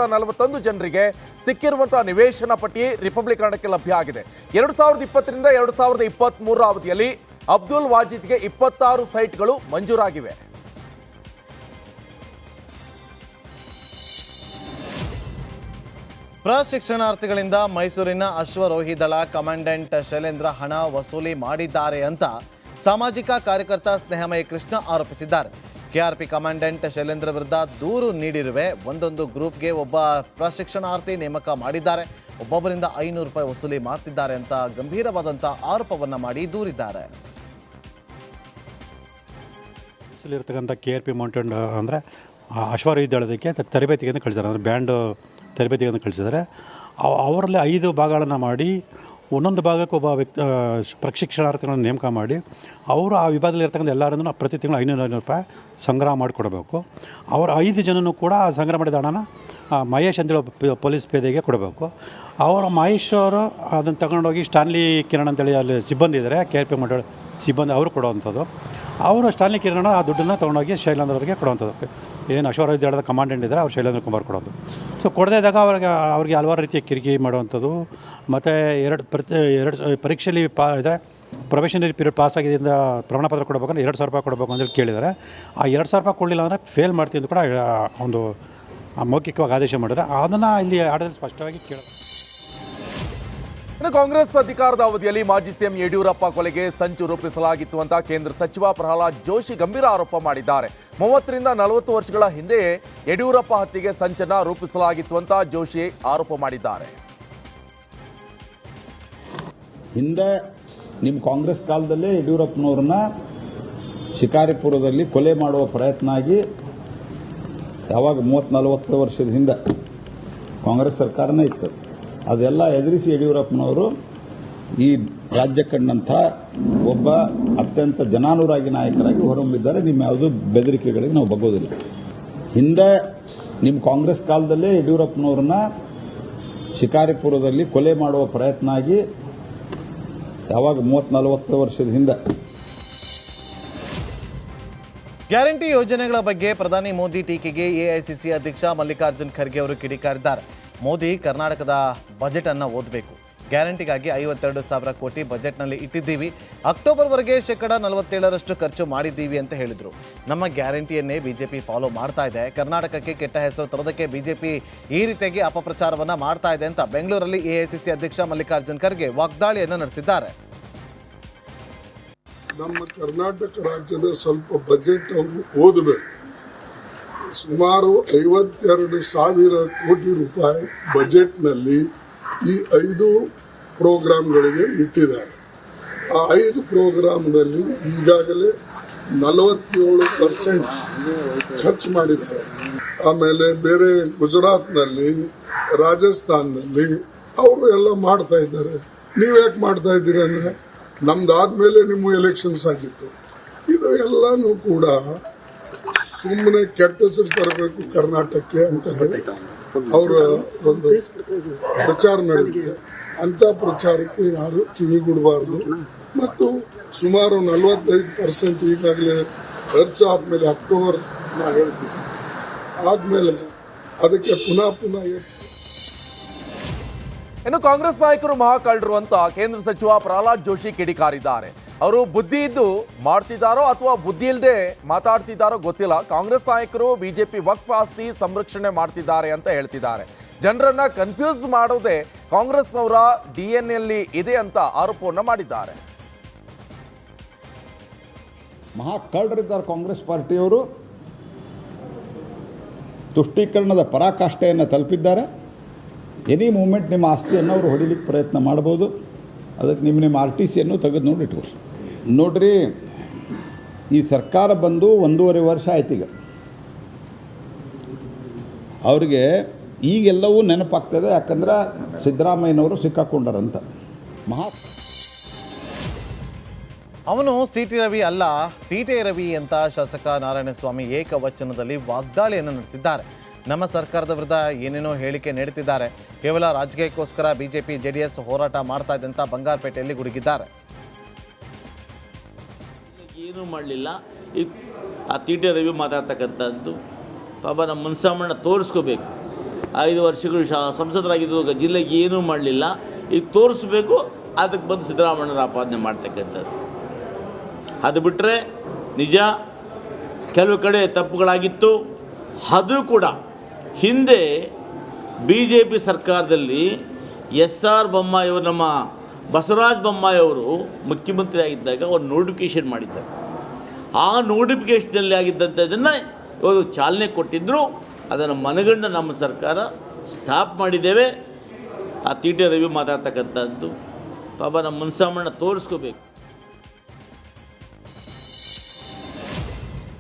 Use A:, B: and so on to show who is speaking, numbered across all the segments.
A: 41 ಜನರಿಗೆ ಸಿಕ್ಕಿರುವಂತಹ ನಿವೇಶನ ಪಟ್ಟಿ ರಿಪಬ್ಲಿಕನ್ನಕ್ಕೆ ಲಭ್ಯ ಆಗಿದೆ. 2020ರಿಂದ 2023 ಅವಧಿಯಲ್ಲಿ ಅಬ್ದುಲ್ ವಾಜಿದ್ಗೆ 26 ಸೈಟ್ಗಳು ಮಂಜೂರಾಗಿವೆ.
B: ಪ್ರಶಿಕ್ಷಣಾರ್ಥಿಗಳಿಂದ ಮೈಸೂರಿನ ಅಶ್ವರೋಹಿ ದಳ ಕಮಾಂಡೆಂಟ್ ಶೈಲೇಂದ್ರ ಹಣ ವಸೂಲಿ ಮಾಡಿದ್ದಾರೆ ಅಂತ ಸಾಮಾಜಿಕ ಕಾರ್ಯಕರ್ತ ಸ್ನೇಹಮಯ ಕೃಷ್ಣ ಆರೋಪಿಸಿದ್ದಾರೆ. ಕೆಆರ್ಪಿ ಕಮಾಂಡೆಂಟ್ ಶೈಲೇಂದ್ರ ವಿರುದ್ಧ ದೂರು ನೀಡಿರುವೆ. ಒಂದೊಂದು ಗ್ರೂಪ್ಗೆ ಒಬ್ಬ ಪ್ರಶಿಕ್ಷಣಾರ್ಥಿ ನೇಮಕ ಮಾಡಿದ್ದಾರೆ, ಒಬ್ಬೊಬ್ಬರಿಂದ 500 ರೂಪಾಯಿ ವಸೂಲಿ ಮಾಡ್ತಿದ್ದಾರೆ ಅಂತ ಗಂಭೀರವಾದಂಥ ಆರೋಪವನ್ನು ಮಾಡಿ ದೂರಿದ್ದಾರೆ.
C: ಇರ್ತಕ್ಕಂಥ KRP ಮೌಂಟೇನ್ ಅಂದರೆ ಅಶ್ವರೋಹಿ ದಳದಕ್ಕೆ ತರಬೇತಿಗೆ ಕಳಿಸಿದ್ದಾರೆ, ಅಂದರೆ ಬ್ಯಾಂಡ್ ತರಬೇತಿಗೆ ಕಳಿಸಿದ್ದಾರೆ. ಅವರಲ್ಲಿ 5 ಭಾಗಗಳನ್ನು ಮಾಡಿ ಒಂದೊಂದು ಭಾಗಕ್ಕೆ ಒಬ್ಬ ಪ್ರಶಿಕ್ಷಣಾರ್ಥಿಗಳನ್ನು ನೇಮಕ ಮಾಡಿ ಅವರು ಆ ವಿಭಾಗದಲ್ಲಿ ಇರ್ತಕ್ಕಂಥ ಎಲ್ಲರಿಂದ ಪ್ರತಿ ತಿಂಗಳು 500 ರೂಪಾಯಿ ಸಂಗ್ರಹ ಮಾಡಿಕೊಡಬೇಕು. ಅವರು 5 ಜನನೂ ಕೂಡ ಸಂಗ್ರಹ ಮಾಡಿದ ಹಣನ ಮಹೇಶ್ ಅಂತೇಳಿ ಪೊಲೀಸ್ ಪೇದೆಗೆ ಕೊಡಬೇಕು. ಅವರು ಮಹೇಶ್ ಅವರು ಅದನ್ನು ತಗೊಂಡೋಗಿ ಸ್ಟಾನ್ಲಿ ಕಿರಣ್ ಅಂತೇಳಿ ಅಲ್ಲಿ ಸಿಬ್ಬಂದಿ ಇದ್ದಾರೆ, KRP ಮಂಡಳ ಸಿಬ್ಬಂದಿ ಅವರು ಕೊಡುವಂಥದ್ದು. ಅವರು ಸ್ಟಾನ್ಲಿ ಕಿರಣ್ ಆ ದುಡ್ಡನ್ನು ತೊಗೊಂಡೋಗಿ ಶೈಲೇಂದ್ರ ಅವರಿಗೆ ಕೊಡುವಂಥದ್ದು. ಏನು ಅಶ್ವರೋಹಿ ದಳದ ಕಮಾಂಡೆಂಟ್ ಇದ್ದಾರೆ ಅವ್ರು ಶೈಲೇಂದ್ರ ಕುಮಾರ್ ಕೊಡೋದು. ಸೊ ಕೊಡದೇ ಇದ್ದಾಗ ಅವ್ರಿಗೆ ಹಲವಾರು ರೀತಿಯ ಕಿರಿಕಿರಿ ಮಾಡುವಂಥದ್ದು. ಮತ್ತು ಎರಡು ಪರೀಕ್ಷೆಯಲ್ಲಿ ಇದ್ರೆ ಪ್ರೊಬೇಷನರಿ ಪೀರಿಯಡ್ ಪಾಸಾಗಿದ್ದರಿಂದ ಪ್ರಮಾಣ ಪತ್ರ ಕೊಡಬೇಕಂದ್ರೆ 2,000 ರೂಪಾಯಿ ಕೊಡಬೇಕು ಅಂತೇಳಿ ಕೇಳಿದ್ದಾರೆ. ಆ 2,000 ರೂಪಾಯಿ ಕೊಡಲಿಲ್ಲ ಅಂದರೆ ಫೇಲ್ ಮಾಡ್ತೀವಿ ಅಂತ ಕೂಡ ಒಂದು ಮೌಖಿಕವಾಗಿ ಆದೇಶ ಮಾಡಿದರೆ ಅದನ್ನು ಇಲ್ಲಿ ಆಡಳಿತ ಸ್ಪಷ್ಟವಾಗಿ ಕೇಳೋದು.
A: ಇನ್ನು ಕಾಂಗ್ರೆಸ್ ಅಧಿಕಾರದ ಅವಧಿಯಲ್ಲಿ ಮಾಜಿ ಸಿಎಂ ಯಡಿಯೂರಪ್ಪ ಕೊಲೆಗೆ ಸಂಚು ರೂಪಿಸಲಾಗಿತ್ತು ಅಂತ ಕೇಂದ್ರ ಸಚಿವ ಪ್ರಹ್ಲಾದ್ ಜೋಶಿ ಗಂಭೀರ ಆರೋಪ ಮಾಡಿದ್ದಾರೆ. 30ರಿಂದ 40 ವರ್ಷಗಳ ಹಿಂದೆಯೇ ಯಡಿಯೂರಪ್ಪ ಹತ್ಯೆಗೆ ಸಂಚನ್ನ ರೂಪಿಸಲಾಗಿತ್ತು ಅಂತ ಜೋಶಿ ಆರೋಪ ಮಾಡಿದ್ದಾರೆ.
D: ಹಿಂದೆ ನಿಮ್ಮ ಕಾಂಗ್ರೆಸ್ ಕಾಲದಲ್ಲೇ ಯಡಿಯೂರಪ್ಪನವ್ರನ್ನ ಶಿಕಾರಿಪುರದಲ್ಲಿ ಕೊಲೆ ಮಾಡುವ ಪ್ರಯತ್ನ ಆಗಿ ಯಾವಾಗ 30-40 ವರ್ಷದ ಹಿಂದೆ ಕಾಂಗ್ರೆಸ್ ಸರ್ಕಾರನೇ ಇತ್ತು. ಅದೆಲ್ಲ ಎದುರಿಸಿ ಯಡಿಯೂರಪ್ಪನವರು ಈ ರಾಜ್ಯ ಕಂಡಂಥ ಒಬ್ಬ ಅತ್ಯಂತ ಜನಾನುರಾಗಿ ನಾಯಕರಾಗಿ ಹೊರಹೊಮ್ಮಿದ್ದಾರೆ. ನಿಮ್ಮ ಯಾವುದೂ ಬೆದರಿಕೆಗಳಿಗೆ ನಾವು ಬಗ್ಗೋದಿಲ್ಲ. ಹಿಂದೆ ನಿಮ್ಮ ಕಾಂಗ್ರೆಸ್ ಕಾಲದಲ್ಲೇ ಯಡಿಯೂರಪ್ಪನವ್ರನ್ನ ಶಿಕಾರಿಪುರದಲ್ಲಿ ಕೊಲೆ ಮಾಡುವ ಪ್ರಯತ್ನ ಆಗಿ ಯಾವಾಗ 30-40 ವರ್ಷದ ಹಿಂದೆ.
B: ಗ್ಯಾರಂಟಿ ಯೋಜನೆಗಳ ಬಗ್ಗೆ ಪ್ರಧಾನಿ ಮೋದಿ ಟೀಕೆಗೆ ಎಐಸಿಸಿ ಅಧ್ಯಕ್ಷ ಮಲ್ಲಿಕಾರ್ಜುನ್ ಖರ್ಗೆ ಅವರು ಕಿಡಿಕಾರಿದ್ದಾರೆ. ಮೋದಿ ಕರ್ನಾಟಕದ ಬಜೆಟ್ ಅನ್ನು ಓದಬೇಕು. ಗ್ಯಾರಂಟಿಗಾಗಿ 52,000 ಕೋಟಿ ಬಜೆಟ್ನಲ್ಲಿ ಇಟ್ಟಿದ್ದೀವಿ. ಅಕ್ಟೋಬರ್ವರೆಗೆ 47% ಖರ್ಚು ಮಾಡಿದ್ದೀವಿ ಅಂತ ಹೇಳಿದರು. ನಮ್ಮ ಗ್ಯಾರಂಟಿಯನ್ನೇ ಬಿಜೆಪಿ ಫಾಲೋ ಮಾಡ್ತಾ ಇದೆ. ಕರ್ನಾಟಕಕ್ಕೆ ಕೆಟ್ಟ ಹೆಸರು ತರೋದಕ್ಕೆ ಬಿಜೆಪಿ ಈ ರೀತಿಯಾಗಿ ಅಪಪ್ರಚಾರವನ್ನು ಮಾಡ್ತಾ ಇದೆ ಅಂತ ಬೆಂಗಳೂರಲ್ಲಿ ಎಐಸಿಸಿ ಅಧ್ಯಕ್ಷ ಮಲ್ಲಿಕಾರ್ಜುನ್ ಖರ್ಗೆ ವಾಗ್ದಾಳಿಯನ್ನು ನಡೆಸಿದ್ದಾರೆ.
E: ನಮ್ಮ ಕರ್ನಾಟಕ ರಾಜ್ಯದ ಸ್ವಲ್ಪ ಬಜೆಟ್ ಅವರು ಓದಬೇಕು. ಸುಮಾರು 52,000 ಕೋಟಿ ರೂಪಾಯಿ ಬಜೆಟ್ನಲ್ಲಿ ಈ 5 ಪ್ರೋಗ್ರಾಮ್ಗಳಿಗೆ ಇಟ್ಟಿದ್ದಾರೆ. ಆ 5 ಪ್ರೋಗ್ರಾಮ್ನಲ್ಲಿ ಈಗಾಗಲೇ 47% ಖರ್ಚು ಮಾಡಿದ್ದಾರೆ. ಆಮೇಲೆ ಬೇರೆ ಗುಜರಾತ್ನಲ್ಲಿ, ರಾಜಸ್ಥಾನದಲ್ಲಿ ಅವರು ಎಲ್ಲ ಮಾಡ್ತಾ ಇದ್ದಾರೆ. ನೀವು ಯಾಕೆ ಮಾಡ್ತಾ ಇದ್ದೀರಿ ಅಂದರೆ ನಮ್ದಾದ್ಮೇಲೆ ನಿಮ್ಮ ಎಲೆಕ್ಷನ್ಸ್ ಆಗಿತ್ತು. ಇದು ಎಲ್ಲನೂ ಕೂಡ ಸುಮ್ಮನೆ ಕೆಟ್ಟ ಹೆಸರು ತರಬೇಕು ಕರ್ನಾಟಕಕ್ಕೆ ಅಂತ ಹೇಳಿ ಅವರ ಒಂದು ಪ್ರಚಾರ ನಡೆದಿದೆ. ಅಂಥ ಪ್ರಚಾರಕ್ಕೆ ಯಾರು ಕಿವಿಗೊಡಬಾರ್ದು. ಮತ್ತು ಸುಮಾರು 45% ಈಗಾಗಲೇ ಖರ್ಚು ಆದಮೇಲೆ ಅಕ್ಟೋಬರ್ ನಾ ಹೇಳ್ತೀವಿ ಆದಮೇಲೆ ಅದಕ್ಕೆ ಪುನಃ
A: ಇನ್ನು ಕಾಂಗ್ರೆಸ್ ನಾಯಕರು ಮಹಾಕಳ್ಳರು ಅಂತ ಕೇಂದ್ರ ಸಚಿವ ಪ್ರಹ್ಲಾದ್ ಜೋಶಿ ಕಿಡಿಕಾರಿದ್ದಾರೆ. ಅವರು ಬುದ್ಧಿ ಇದ್ದು ಮಾಡ್ತಿದ್ದಾರೋ ಅಥವಾ ಬುದ್ಧಿ ಇಲ್ಲದೆ ಮಾತಾಡ್ತಿದ್ದಾರೋ ಗೊತ್ತಿಲ್ಲ. ಕಾಂಗ್ರೆಸ್ ನಾಯಕರು ಬಿಜೆಪಿ ವಕ್ಫ್ ಆಸ್ತಿ ಸಂರಕ್ಷಣೆ ಮಾಡ್ತಿದ್ದಾರೆ ಅಂತ ಹೇಳ್ತಿದ್ದಾರೆ. ಜನರನ್ನ ಕನ್ಫ್ಯೂಸ್ ಮಾಡೋದೇ ಕಾಂಗ್ರೆಸ್ನವರ DNA ಇದೆ ಅಂತ ಆರೋಪವನ್ನು ಮಾಡಿದ್ದಾರೆ.
D: ಮಹಾಕಳ್ಳರಿದ್ದಾರೆ ಕಾಂಗ್ರೆಸ್ ಪಾರ್ಟಿಯವರು. ತುಷ್ಟೀಕರಣದ ಪರಾಕಾಷ್ಠೆಯನ್ನು ತಲುಪಿದ್ದಾರೆ. ಎನಿ ಮೂಮೆಂಟ್ ನಿಮ್ಮ ಆಸ್ತಿಯನ್ನು ಅವರು ಹೊಡಿಲಿಕ್ಕೆ ಪ್ರಯತ್ನ ಮಾಡ್ಬೋದು. ಅದಕ್ಕೆ ನಿಮ್ಮ RTCಯನ್ನು ತೆಗೆದು ನೋಡಿ ಇಟ್ಕೊಳ್ರಿ. ನೋಡ್ರಿ, ಈ ಸರ್ಕಾರ ಬಂದು 1.5 ವರ್ಷ ಆಯ್ತು. ಈಗ ಅವ್ರಿಗೆ ಈಗೆಲ್ಲವೂ ನೆನಪಾಗ್ತದೆ. ಯಾಕಂದ್ರೆ ಸಿದ್ದರಾಮಯ್ಯನವರು ಸಿಕ್ಕಾಕೊಂಡಾರಂತ.
B: ಅವನು CT ರವಿ ಅಲ್ಲ, ತೀಟೆ ರವಿ ಅಂತ ಶಾಸಕ ನಾರಾಯಣಸ್ವಾಮಿ ಏಕವಚನದಲ್ಲಿ ವಾಗ್ದಾಳಿಯನ್ನು ನಡೆಸಿದ್ದಾರೆ. ನಮ್ಮ ಸರ್ಕಾರದ ವಿರುದ್ಧ ಏನೇನೋ ಹೇಳಿಕೆ ನೀಡುತ್ತಿದ್ದಾರೆ. ಕೇವಲ ರಾಜಕೀಯಕ್ಕೋಸ್ಕರ ಬಿಜೆಪಿ JDS ಹೋರಾಟ ಮಾಡ್ತಾ ಇದೆ ಅಂತ ಬಂಗಾರಪೇಟೆಯಲ್ಲಿ ಗುಡುಗಿದ್ದಾರೆ.
F: ಏನೂ ಮಾಡಲಿಲ್ಲ. ಆ ತೀಟೆ ರವಿ ಮಾತಾಡ್ತಕ್ಕಂಥದ್ದು ಪಾಪ ನಮ್ಮ ಮುನ್ಸಾಮಣ್ಣ ತೋರಿಸ್ಕೋಬೇಕು. 5 ವರ್ಷಗಳು ಸಂಸದರಾಗಿದ್ದು ಜಿಲ್ಲೆಗೆ ಏನೂ ಮಾಡಲಿಲ್ಲ. ಈಗ ತೋರಿಸ್ಬೇಕು, ಅದಕ್ಕೆ ಬಂದು ಸಿದ್ದರಾಮಯ್ಯರ ಆಪಾದನೆ ಮಾಡ್ತಕ್ಕಂಥದ್ದು. ಅದು ಬಿಟ್ಟರೆ ನಿಜ ಕೆಲವು ಕಡೆ ತಪ್ಪುಗಳಾಗಿತ್ತು. ಅದು ಕೂಡ ಹಿಂದೆ BJP ಸರ್ಕಾರದಲ್ಲಿ SR ಬೊಮ್ಮಾಯಿಯವರು, ನಮ್ಮ ಬಸವರಾಜ ಬೊಮ್ಮಾಯಿಯವರು ಮುಖ್ಯಮಂತ್ರಿ ಆಗಿದ್ದಾಗ ಒಂದು ನೋಟಿಫಿಕೇಷನ್ ಮಾಡಿದ್ದಾರೆ. ಆ ನೋಟಿಫಿಕೇಷನಲ್ಲಿ ಆಗಿದ್ದಂಥದ್ದನ್ನು ಇವರು ಚಾಲನೆ ಕೊಟ್ಟಿದ್ದರು. ಅದನ್ನು ಮನಗಂಡು ನಮ್ಮ ಸರ್ಕಾರ ಸ್ಟಾಪ್ ಮಾಡಿದ್ದೇವೆ. ಆ ತೀಟೆ ರವಿ ಮಾತಾಡ್ತಕ್ಕಂಥದ್ದು ಪಾಪ ನಮ್ಮ ಮನಸ್ಸಾಮಣ್ಣ ತೋರಿಸ್ಕೋಬೇಕು.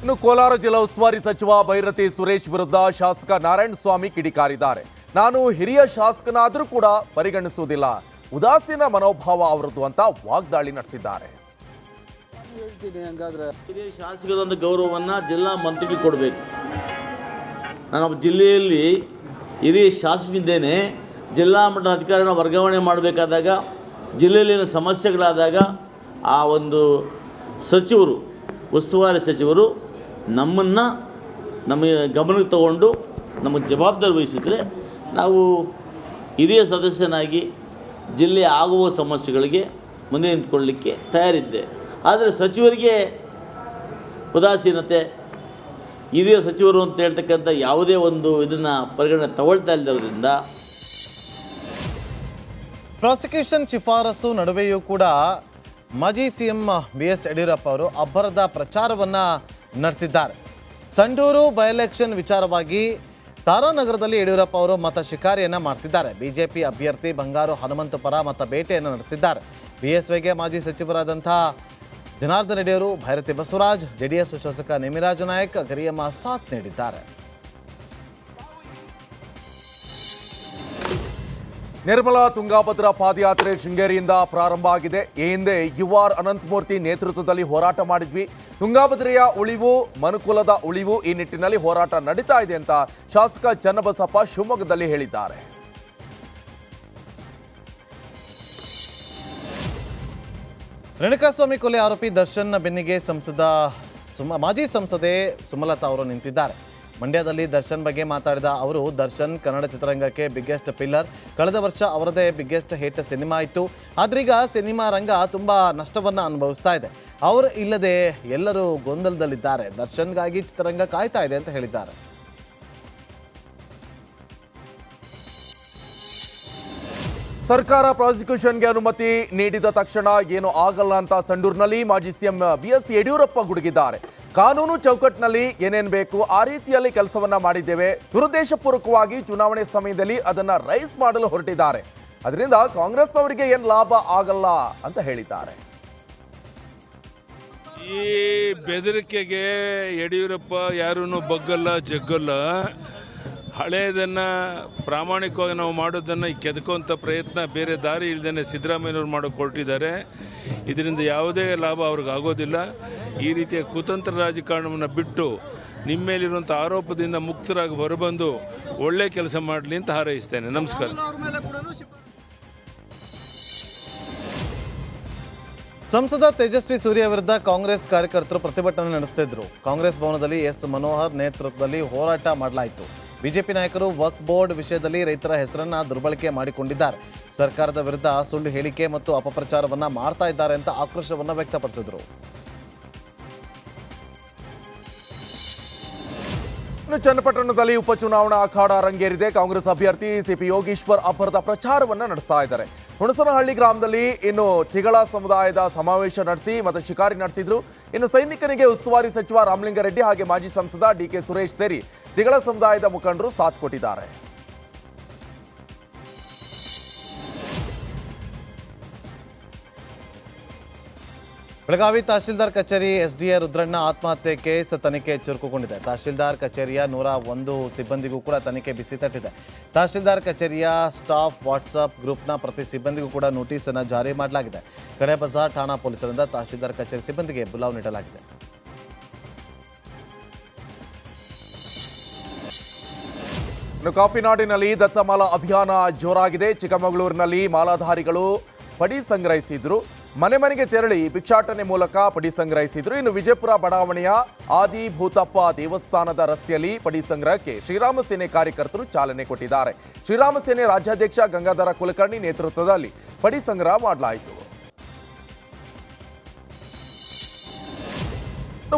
A: ಇನ್ನು ಕೋಲಾರ ಜಿಲ್ಲಾ ಉಸ್ತುವಾರಿ ಸಚಿವ ಭೈರತಿ ಸುರೇಶ್ ವಿರುದ್ಧ ಶಾಸಕ ನಾರಾಯಣಸ್ವಾಮಿ ಕಿಡಿಕಾರಿದ್ದಾರೆ. ನಾನು ಹಿರಿಯ ಶಾಸಕನಾದರೂ ಕೂಡ ಪರಿಗಣಿಸುವುದಿಲ್ಲ, ಉದಾಸೀನ ಮನೋಭಾವ ಅವರದ್ದು ಅಂತ ವಾಗ್ದಾಳಿ ನಡೆಸಿದ್ದಾರೆ.
F: ಹಿರಿಯ ಶಾಸಕರ ಗೌರವವನ್ನು ಜಿಲ್ಲಾ ಮಂತ್ರಿಗೆ ಕೊಡಬೇಕು. ನಾನು ಜಿಲ್ಲೆಯಲ್ಲಿ ಹಿರಿಯ ಶಾಸಕನಿದ್ದೇನೆ. ಜಿಲ್ಲಾ ಮಟ್ಟದ ಅಧಿಕಾರಿಗಳನ್ನ ವರ್ಗಾವಣೆ ಮಾಡಬೇಕಾದಾಗ, ಜಿಲ್ಲೆಯಲ್ಲಿನ ಸಮಸ್ಯೆಗಳಾದಾಗ ಆ ಒಂದು ಸಚಿವರು, ಉಸ್ತುವಾರಿ ಸಚಿವರು ನಮ್ಮನ್ನು ನಮ್ಮ ಗಮನಕ್ಕೆ ತಗೊಂಡು ನಮಗೆ ಜವಾಬ್ದಾರಿ ವಹಿಸಿದರೆ ನಾವು ಹಿರಿಯ ಸದಸ್ಯನಾಗಿ ಜಿಲ್ಲೆಯ ಆಗುವ ಸಮಸ್ಯೆಗಳಿಗೆ ಮುಂದೆ ನಿಂತ್ಕೊಳ್ಳಲಿಕ್ಕೆ ತಯಾರಿದ್ದೆ. ಆದರೆ ಸಚಿವರಿಗೆ ಉದಾಸೀನತೆ, ಹಿರಿಯ ಸಚಿವರು ಅಂತ ಹೇಳ್ತಕ್ಕಂಥ ಯಾವುದೇ ಒಂದು ಇದನ್ನು ಪರಿಗಣನೆ ತಗೊಳ್ತಾ ಇಲ್ಲದಿರೋದ್ರಿಂದ
B: ಪ್ರಾಸಿಕ್ಯೂಷನ್ ಶಿಫಾರಸು ನಡುವೆಯೂ ಕೂಡ ಮಾಜಿ CM BS ಯಡಿಯೂರಪ್ಪ ಅವರು ಅಬ್ಬರದ ಪ್ರಚಾರವನ್ನು ನಡೆಸಿದ್ದಾರೆ. ಸಂಡೂರು ಬೈ ಎಲೆಕ್ಷನ್ ವಿಚಾರವಾಗಿ ತಾರಾನಗರದಲ್ಲಿ ಯಡಿಯೂರಪ್ಪ ಅವರು ಮತ ಶಿಕಾರಿಯನ್ನು ಮಾಡ್ತಿದ್ದಾರೆ. BJP ಅಭ್ಯರ್ಥಿ ಬಂಗಾರು ಹನುಮಂತ ಪರ ಮತ ಬೇಟೆಯನ್ನು ನಡೆಸಿದ್ದಾರೆ. BSYಗೆ ಮಾಜಿ ಸಚಿವರಾದಂಥ ಜನಾರ್ದನ್ ರೆಡ್ಡಿ ಅವರು, ಭೈರತಿ ಬಸವರಾಜ್, JDS ಶಾಸಕ ನೇಮಿರಾಜು ನಾಯಕ್, ಗರಿಯಮ್ಮ ಸಾಥ್ ನೀಡಿದ್ದಾರೆ.
A: ನಿರ್ಮಲಾ ತುಂಗಾಭದ್ರಾ ಪಾದಯಾತ್ರೆ ಶೃಂಗೇರಿಯಿಂದ ಪ್ರಾರಂಭ ಆಗಿದೆ. ಈ ಹಿಂದೆ UR ಅನಂತಮೂರ್ತಿ ನೇತೃತ್ವದಲ್ಲಿ ಹೋರಾಟ ಮಾಡಿದ್ವಿ. ತುಂಗಾಭದ್ರೆಯ ಉಳಿವು, ಮನುಕುಲದ ಉಳಿವು, ಈ ನಿಟ್ಟಿನಲ್ಲಿ ಹೋರಾಟ ನಡೀತಾ ಇದೆ ಅಂತ ಶಾಸಕ ಚನ್ನಬಸಪ್ಪ ಶಿವಮೊಗ್ಗದಲ್ಲಿ ಹೇಳಿದ್ದಾರೆ.
B: ರೇಣುಕಾಸ್ವಾಮಿ ಕೊಲೆ ಆರೋಪಿ ದರ್ಶನ್ ಬೆನ್ನಿಗೆ ಮಾಜಿ ಸಂಸದೆ ಸುಮಲತಾ ಅವರು ನಿಂತಿದ್ದಾರೆ. ಮಂಡ್ಯದಲ್ಲಿ ದರ್ಶನ್ ಬಗ್ಗೆ ಮಾತಾಡಿದ ಅವರು, ದರ್ಶನ್ ಕನ್ನಡ ಚಿತ್ರರಂಗಕ್ಕೆ ಬಿಗ್ಗೆಸ್ಟ್ ಪಿಲ್ಲರ್. ಕಳೆದ ವರ್ಷ ಅವರದೇ ಬಿಗ್ಗೆಸ್ಟ್ ಹಿಟ್ ಸಿನಿಮಾ ಇತ್ತು. ಆದ್ರೀಗ ಸಿನಿಮಾ ರಂಗ ತುಂಬ ನಷ್ಟವನ್ನು ಅನುಭವಿಸ್ತಾ ಇದೆ. ಅವರು ಇಲ್ಲದೆ ಎಲ್ಲರೂ ಗೊಂದಲದಲ್ಲಿದ್ದಾರೆ. ದರ್ಶನ್ಗಾಗಿ ಚಿತ್ರರಂಗ ಕಾಯ್ತಾ ಇದೆ ಅಂತ ಹೇಳಿದ್ದಾರೆ.
A: ಸರ್ಕಾರ ಪ್ರಾಸಿಕ್ಯೂಷನ್ಗೆ ಅನುಮತಿ ನೀಡಿದ ತಕ್ಷಣ ಏನೂ ಆಗಲ್ಲ ಅಂತ ಸಂಡೂರಿನಲ್ಲಿ ಮಾಜಿ CM BS ಯಡಿಯೂರಪ್ಪ ಗುಡುಗಿದ್ದಾರೆ. ಕಾನೂನು ಚೌಕಟ್ಟಿನಲ್ಲಿ ಏನೇನು ಬೇಕು ಆ ರೀತಿಯಲ್ಲಿ ಕೆಲಸವನ್ನ ಮಾಡಿದ್ದೇವೆ. ದುರುದ್ದೇಶಪೂರ್ವಕವಾಗಿ ಚುನಾವಣೆ ಸಮಯದಲ್ಲಿ ಅದನ್ನ ರೈಸ್ ಮಾಡಲು ಹೊರಟಿದ್ದಾರೆ. ಅದರಿಂದ ಕಾಂಗ್ರೆಸ್ನವರಿಗೆ ಏನು ಲಾಭ ಆಗಲ್ಲ ಅಂತ ಹೇಳಿದ್ದಾರೆ.
G: ಈ ಬೆದರಿಕೆಗೆ ಯಡಿಯೂರಪ್ಪ ಯಾರೂ ಬಗ್ಗಲ್ಲ, ಜಗ್ಗಲ್ಲ. ಹಳೆಯದನ್ನು ಪ್ರಾಮಾಣಿಕವಾಗಿ ನಾವು ಮಾಡೋದನ್ನು ಕೆದಕುವಂಥ ಪ್ರಯತ್ನ ಬೇರೆ ದಾರಿ ಇಲ್ಲದೇ ಸಿದ್ದರಾಮಯ್ಯನವ್ರು ಮಾಡೋಕ್ಕೆ ಹೊರಟಿದ್ದಾರೆ. ಇದರಿಂದ ಯಾವುದೇ ಲಾಭ ಅವ್ರಿಗೆ ಆಗೋದಿಲ್ಲ. ಈ ರೀತಿಯ ಕುತಂತ್ರ ರಾಜಕಾರಣವನ್ನು ಬಿಟ್ಟು ನಿಮ್ಮ ಮೇಲಿರುವಂಥ ಆರೋಪದಿಂದ ಮುಕ್ತರಾಗಿ ಹೊರಬಂದು ಒಳ್ಳೆ ಕೆಲಸ ಮಾಡಲಿ ಅಂತ ಹಾರೈಸ್ತೇನೆ. ನಮಸ್ಕಾರ.
B: ಸಂಸದ ತೇಜಸ್ವಿ ಸೂರ್ಯ ವಿರುದ್ಧ ಕಾಂಗ್ರೆಸ್ ಕಾರ್ಯಕರ್ತರು ಪ್ರತಿಭಟನೆ ನಡೆಸುತ್ತಿದ್ದರು. ಕಾಂಗ್ರೆಸ್ ಭವನದಲ್ಲಿ S ಮನೋಹರ್ ನೇತೃತ್ವದಲ್ಲಿ ಹೋರಾಟ ಮಾಡಲಾಯಿತು. BJP ನಾಯಕರು ವಕ್ಫ್ ಬೋರ್ಡ್ ವಿಷಯದಲ್ಲಿ ರೈತರ ಹೆಸರನ್ನ ದುರ್ಬಳಕೆ ಮಾಡಿಕೊಂಡಿದ್ದಾರೆ. ಸರ್ಕಾರದ ವಿರುದ್ಧ ಸುಳ್ಳು ಹೇಳಿಕೆ ಮತ್ತು ಅಪಪ್ರಚಾರವನ್ನ ಮಾಡ್ತಾ ಇದ್ದಾರೆ ಅಂತ ಆಕ್ರೋಶವನ್ನ ವ್ಯಕ್ತಪಡಿಸಿದರು.
A: ಇನ್ನು ಚನ್ನಪಟ್ಟಣದಲ್ಲಿ ಉಪಚುನಾವಣಾ ಅಖಾಡ ರಂಗೇರಿದೆ. ಕಾಂಗ್ರೆಸ್ ಅಭ್ಯರ್ಥಿ CP ಯೋಗೀಶ್ವರ್ ಅಬ್ಬರದ ಪ್ರಚಾರವನ್ನ ನಡೆಸ್ತಾ ಇದ್ದಾರೆ. ಹುಣಸನಹಳ್ಳಿ ಗ್ರಾಮದಲ್ಲಿ ಇನ್ನು ತಿಗಳ ಸಮುದಾಯದ ಸಮಾವೇಶ ನಡೆಸಿ ಮತ ಶಿಕಾರಿ ನಡೆಸಿದ್ರು. ಇನ್ನು ಸೈನಿಕನಿಗೆ ಉಸ್ತುವಾರಿ ಸಚಿವ ರಾಮಲಿಂಗಾರೆಡ್ಡಿ ಹಾಗೆ ಮಾಜಿ ಸಂಸದ DK ಸುರೇಶ್ ಸೇರಿ ತಿಗಳ ಸಮುದಾಯದ ಮುಖಂಡರು ಸಾಥ್ ಕೊಟ್ಟಿದ್ದಾರೆ.
B: ಬೆಳಗಾವಿ ತಹಶೀಲ್ದಾರ್ ಕಚೇರಿ SDA ರುದ್ರಣ್ಣ ಆತ್ಮಹತ್ಯೆ ಕೇಸ್ ತನಿಖೆ ಚುರುಕುಗೊಂಡಿದೆ. ತಹಶೀಲ್ದಾರ್ ಕಚೇರಿಯ 101 ಸಿಬ್ಬಂದಿಗೂ ಕೂಡ ತನಿಖೆ ಬಿಸಿ ತಟ್ಟಿದೆ. ತಹಶೀಲ್ದಾರ್ ಕಚೇರಿಯ ಸ್ಟಾಫ್ ವಾಟ್ಸಪ್ ಗ್ರೂಪ್ನ ಪ್ರತಿ ಸಿಬ್ಬಂದಿಗೂ ಕೂಡ ನೋಟಿಸ್ ಅನ್ನು ಜಾರಿ ಮಾಡಲಾಗಿದೆ. ಕಡೆ ಬಜಾರ್ ಠಾಣಾ ಪೊಲೀಸರಿಂದ ತಹಶೀಲ್ದಾರ್ ಕಚೇರಿ ಸಿಬ್ಬಂದಿಗೆ ಬುಲಾವ್ ನೀಡಲಾಗಿದೆ.
A: ಇನ್ನು ಕಾಫಿನಾಡಿನಲ್ಲಿ ದತ್ತಮಾಲಾ ಅಭಿಯಾನ ಜೋರಾಗಿದೆ. ಚಿಕ್ಕಮಗಳೂರಿನಲ್ಲಿ ಮಾಲಾಧಾರಿಗಳು ಪಡಿ ಸಂಗ್ರಹಿಸಿದ್ರು. ಮನೆ ಮನೆಗೆ ತೆರಳಿ ಭಿಕ್ಷಾಟನೆ ಮೂಲಕ ಪಡಿ ಸಂಗ್ರಹಿಸಿದ್ರು. ಇನ್ನು ವಿಜಯಪುರ ಬಡಾವಣೆಯ ಆದಿಭೂತಪ್ಪ ದೇವಸ್ಥಾನದ ರಸ್ತೆಯಲ್ಲಿ ಪಡಿ ಸಂಗ್ರಹಕ್ಕೆ ಶ್ರೀರಾಮ ಸೇನೆ ಕಾರ್ಯಕರ್ತರು ಚಾಲನೆ ಕೊಟ್ಟಿದ್ದಾರೆ. ಶ್ರೀರಾಮ ಸೇನೆ ರಾಜ್ಯಾಧ್ಯಕ್ಷ ಗಂಗಾಧರ ಕುಲಕರ್ಣಿ ನೇತೃತ್ವದಲ್ಲಿ ಪಡಿ ಸಂಗ್ರಹ ಮಾಡಲಾಯಿತು.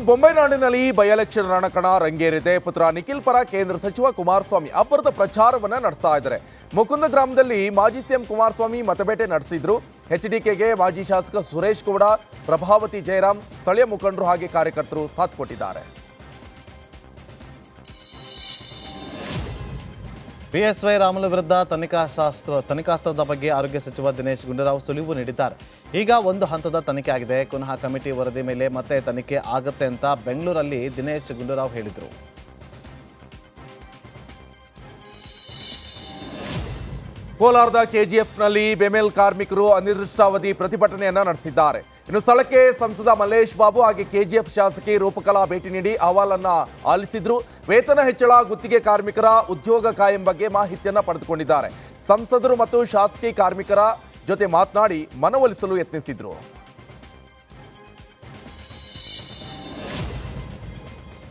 A: ಬೊಂಬೈನಾಡಿನಲ್ಲಿ ಬೈ ಎಲೆಕ್ಷನ್ ರಣಕಣ ರಂಗೇರಿದೆ. ಪುತ್ರ ನಿಖಿಲ್ ಪರ ಕೇಂದ್ರ ಸಚಿವ ಕುಮಾರಸ್ವಾಮಿ ಅಬ್ಬರದ ಪ್ರಚಾರವನ್ನ ನಡೆಸ್ತಾ ಇದ್ದಾರೆ. ಮುಕುಂದ ಗ್ರಾಮದಲ್ಲಿ ಮಾಜಿ ಸಿಎಂ ಕುಮಾರಸ್ವಾಮಿ ಮತಬೇಟೆ ನಡೆಸಿದ್ರು. ಎಚ್ಡಿಕೆಗೆ ಮಾಜಿ ಶಾಸಕ ಸುರೇಶ್ ಗೌಡ, ಪ್ರಭಾವತಿ ಜಯರಾಮ್, ಸ್ಥಳೀಯ ಮುಖಂಡರು ಹಾಗೆ ಕಾರ್ಯಕರ್ತರು ಸಾಥ್ ಕೊಟ್ಟಿದ್ದಾರೆ.
B: ಬಿಎಸ್ವೈ ರಾಮುಲು ವಿರುದ್ಧ ತನಿಖಾಸ್ತ್ರದ ಬಗ್ಗೆ ಆರೋಗ್ಯ ಸಚಿವ ದಿನೇಶ್ ಗುಂಡೂರಾವ್ ಸುಳಿವು ನೀಡಿದ್ದಾರೆ. ಈಗ ಒಂದು ಹಂತದ ತನಿಖೆ ಆಗಿದೆ, ಪುನಃ ಕಮಿಟಿ ವರದಿ ಮೇಲೆ ಮತ್ತೆ ತನಿಖೆ ಆಗುತ್ತೆ ಅಂತ ಬೆಂಗಳೂರಲ್ಲಿ ದಿನೇಶ್ ಗುಂಡೂರಾವ್ ಹೇಳಿದರು.
A: ಕೋಲಾರದ ಕೆಜಿಎಫ್ನಲ್ಲಿ ಬೆಮೆಲ್ ಕಾರ್ಮಿಕರು ಅನಿರ್ದಿಷ್ಟಾವಧಿ ಪ್ರತಿಭಟನೆಯನ್ನ ನಡೆಸಿದ್ದಾರೆ. ಇನ್ನು ಸ್ಥಳಕ್ಕೆ ಸಂಸದ ಮಲ್ಲೇಶ್ ಬಾಬು ಹಾಗೆ ಕೆಜಿಎಫ್ ಶಾಸಕಿ ರೂಪಕಲಾ ಭೇಟಿ ನೀಡಿ ಅಹವಾಲನ್ನ ಆಲಿಸಿದ್ರು. ವೇತನ ಹೆಚ್ಚಳ, ಗುತ್ತಿಗೆ ಕಾರ್ಮಿಕರ ಉದ್ಯೋಗ ಕಾಯಂ ಬಗ್ಗೆ ಮಾಹಿತಿಯನ್ನ ಪಡೆದುಕೊಂಡಿದ್ದಾರೆ. ಸಂಸದರು ಮತ್ತು ಶಾಸಕಿ ಕಾರ್ಮಿಕರ ಜೊತೆ ಮಾತನಾಡಿ ಮನವೊಲಿಸಲು ಯತ್ನಿಸಿದ್ರು.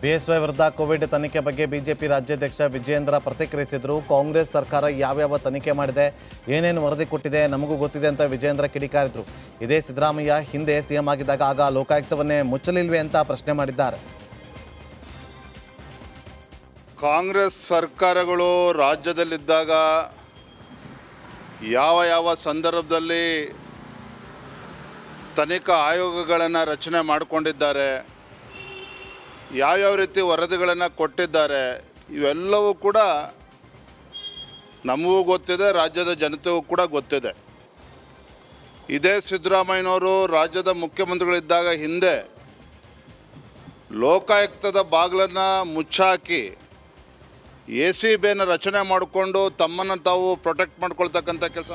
B: ಬಿಎಸ್ವೈ ವಿರುದ್ಧ ಕೋವಿಡ್ ತನಿಖೆ ಬಗ್ಗೆ ಬಿಜೆಪಿ ರಾಜ್ಯಾಧ್ಯಕ್ಷ ವಿಜಯೇಂದ್ರ ಪ್ರತಿಕ್ರಿಯಿಸಿದರು. ಕಾಂಗ್ರೆಸ್ ಸರ್ಕಾರ ಯಾವ್ಯಾವ ತನಿಖೆ ಮಾಡಿದೆ, ಏನೇನು ವರದಿ ಕೊಟ್ಟಿದೆ ನಮಗೂ ಗೊತ್ತಿದೆ ಅಂತ ವಿಜಯೇಂದ್ರ ಕಿಡಿಕಾರಿದ್ರು. ಇದೇ ಸಿದ್ದರಾಮಯ್ಯ ಹಿಂದೆ ಸಿಎಂ ಆಗಿದ್ದಾಗ ಆಗ ಲೋಕಾಯುಕ್ತವನ್ನೇ ಮುಚ್ಚಲಿಲ್ವೇ ಅಂತ ಪ್ರಶ್ನೆ ಮಾಡಿದ್ದಾರೆ.
H: ಕಾಂಗ್ರೆಸ್ ಸರ್ಕಾರಗಳು ರಾಜ್ಯದಲ್ಲಿದ್ದಾಗ ಯಾವ ಸಂದರ್ಭದಲ್ಲಿ ತನಿಖಾ ಆಯೋಗಗಳನ್ನು ರಚನೆ ಮಾಡಿಕೊಂಡಿದ್ದಾರೆ, ಯಾವ್ಯಾವ ರೀತಿ ವರದಿಗಳನ್ನು ಕೊಟ್ಟಿದ್ದಾರೆ, ಇವೆಲ್ಲವೂ ಕೂಡ ನಮಗೂ ಗೊತ್ತಿದೆ, ರಾಜ್ಯದ ಜನತೆಗೂ ಕೂಡ ಗೊತ್ತಿದೆ. ಇದೇ ಸಿದ್ದರಾಮಯ್ಯನವರು ರಾಜ್ಯದ ಮುಖ್ಯಮಂತ್ರಿಗಳಿದ್ದಾಗ ಹಿಂದೆ ಲೋಕಾಯುಕ್ತದ ಬಾಗಿಲನ್ನು ಮುಚ್ಚಾಕಿ ACBಯನ್ನು ರಚನೆ ಮಾಡಿಕೊಂಡು ತಮ್ಮನ್ನು ತಾವು ಪ್ರೊಟೆಕ್ಟ್ ಮಾಡ್ಕೊಳ್ತಕ್ಕಂಥ ಕೆಲಸ.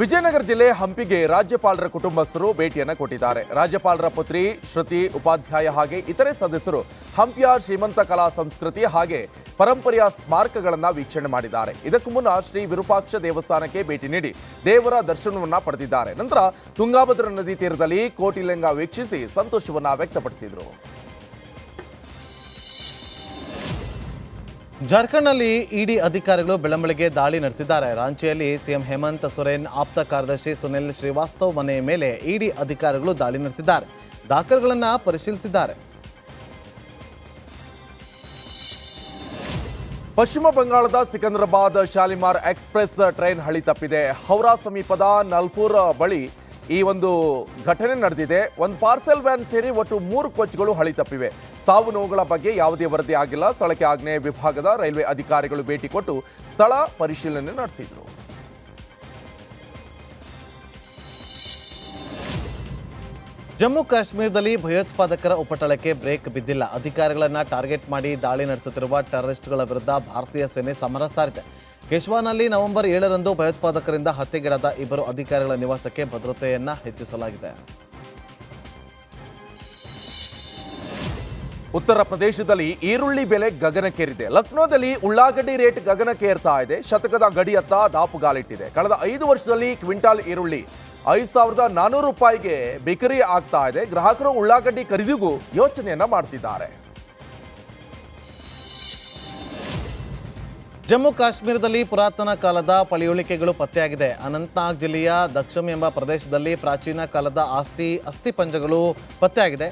A: ವಿಜಯನಗರ ಜಿಲ್ಲೆ ಹಂಪಿಗೆ ರಾಜ್ಯಪಾಲರ ಕುಟುಂಬಸ್ಥರು ಭೇಟಿಯನ್ನ ಕೊಟ್ಟಿದ್ದಾರೆ. ರಾಜ್ಯಪಾಲರ ಪುತ್ರಿ ಶ್ರುತಿ ಉಪಾಧ್ಯಾಯ ಹಾಗೆ ಇತರೆ ಸದಸ್ಯರು ಹಂಪಿಯ ಶ್ರೀಮಂತ ಕಲಾ ಸಂಸ್ಕೃತಿ ಹಾಗೆ ಪರಂಪರೆಯ ಸ್ಮಾರಕಗಳನ್ನು ವೀಕ್ಷಣೆ ಮಾಡಿದ್ದಾರೆ. ಇದಕ್ಕೂ ಮುನ್ನ ಶ್ರೀ ವಿರೂಪಾಕ್ಷ ದೇವಸ್ಥಾನಕ್ಕೆ ಭೇಟಿ ನೀಡಿ ದೇವರ ದರ್ಶನವನ್ನ ಪಡೆದಿದ್ದಾರೆ. ನಂತರ ತುಂಗಾಭದ್ರಾ ನದಿ ತೀರದಲ್ಲಿ ಕೋಟಿಲಿಂಗ ವೀಕ್ಷಿಸಿ ಸಂತೋಷವನ್ನ ವ್ಯಕ್ತಪಡಿಸಿದರು.
B: ಜಾರ್ಖಂಡ್ನಲ್ಲಿ ಇಡಿ ಅಧಿಕಾರಿಗಳು ಬೆಳಂಬೆಳಗ್ಗೆ ದಾಳಿ ನಡೆಸಿದ್ದಾರೆ. ರಾಂಚಿಯಲ್ಲಿ ಸಿಎಂ ಹೇಮಂತ್ ಸೊರೇನ್ ಆಪ್ತ ಕಾರ್ಯದರ್ಶಿ ಸುನಿಲ್ ಶ್ರೀವಾಸ್ತವ್ ಮನೆ ಮೇಲೆ ಇಡಿ ಅಧಿಕಾರಿಗಳು ದಾಳಿ ನಡೆಸಿದ್ದಾರೆ. ದಾಖಲೆಗಳನ್ನು ಪರಿಶೀಲಿಸಿದ್ದಾರೆ.
A: ಪಶ್ಚಿಮ ಬಂಗಾಳದ ಸಿಕಂದರಾಬಾದ್ ಶಾಲಿಮಾರ್ ಎಕ್ಸ್ಪ್ರೆಸ್ ಟ್ರೈನ್ ಹಳಿ ತಪ್ಪಿದೆ. ಹೌರಾ ಸಮೀಪದ ನಲ್ಪುರ್ ಬಳಿ ಈ ಒಂದು ಘಟನೆ ನಡೆದಿದೆ. ಒಂದು ಪಾರ್ಸೆಲ್ ವ್ಯಾನ್ ಸೇರಿ ಒಟ್ಟು 3 ಕೋಚ್ಗಳು ಹಳಿ ತಪ್ಪಿವೆ. ಸಾವು ನೋವುಗಳ ಬಗ್ಗೆ ಯಾವುದೇ ವರದಿ ಆಗಿಲ್ಲ. ಸ್ಥಳಕ್ಕೆ ಆಗ್ನೇಯ ವಿಭಾಗದ ರೈಲ್ವೆ ಅಧಿಕಾರಿಗಳು ಭೇಟಿ ಕೊಟ್ಟು ಸ್ಥಳ ಪರಿಶೀಲನೆ ನಡೆಸಿದರು.
B: ಜಮ್ಮು ಕಾಶ್ಮೀರದಲ್ಲಿ ಭಯೋತ್ಪಾದಕರ ಉಪಟಳಕ್ಕೆ ಬ್ರೇಕ್ ಬಿದ್ದಿಲ್ಲ. ಅಧಿಕಾರಿಗಳನ್ನು ಟಾರ್ಗೆಟ್ ಮಾಡಿ ದಾಳಿ ನಡೆಸುತ್ತಿರುವ ಟೆರರಿಸ್ಟ್ಗಳ ವಿರುದ್ಧ ಭಾರತೀಯ ಸೇನೆ ಸಮರ ಸಾರಿದೆ. ಕೆಶ್ವಾನಲ್ಲಿ ನವೆಂಬರ್ 7ರಂದು ಭಯೋತ್ಪಾದಕರಿಂದ ಹತ್ಯೆಗೀಡಾದ 2 ಅಧಿಕಾರಿಗಳ ನಿವಾಸಕ್ಕೆ ಭದ್ರತೆಯನ್ನು ಹೆಚ್ಚಿಸಲಾಗಿದೆ.
A: ಉತ್ತರ ಪ್ರದೇಶದಲ್ಲಿ ಈರುಳ್ಳಿ ಬೆಲೆ ಗಗನಕ್ಕೇರಿದೆ. ಲಕ್ನೋದಲ್ಲಿ ಉಳ್ಳಾಗಡ್ಡಿ ರೇಟ್ ಗಗನಕ್ಕೇರ್ತಾ ಇದೆ. ಶತಕದ ಗಡಿಯತ್ತ ದಾಪುಗಾಲಿಟ್ಟಿದೆ. ಕಳೆದ 5 ವರ್ಷದಲ್ಲಿ ಕ್ವಿಂಟಾಲ್ ಈರುಳ್ಳಿ 5,400 ರೂಪಾಯಿಗೆ ಬಿಕರಿ ಆಗ್ತಾ ಇದೆ. ಗ್ರಾಹಕರು ಉಳ್ಳಾಗಡ್ಡಿ ಖರೀದಿಗೂ ಯೋಚನೆಯನ್ನ ಮಾಡ್ತಿದ್ದಾರೆ.
B: ಜಮ್ಮು ಕಾಶ್ಮೀರದಲ್ಲಿ ಪುರಾತನ ಕಾಲದ ಪಳೆಯುಳಿಕೆಗಳು ಪತ್ತೆಯಾಗಿದೆ. ಅನಂತನಾಗ್ ಜಿಲ್ಲೆಯ ದಕ್ಷಮ್ ಎಂಬ ಪ್ರದೇಶದಲ್ಲಿ ಪ್ರಾಚೀನ ಕಾಲದ ಅಸ್ಥಿಪಂಜಗಳು ಪತ್ತೆಯಾಗಿದೆ.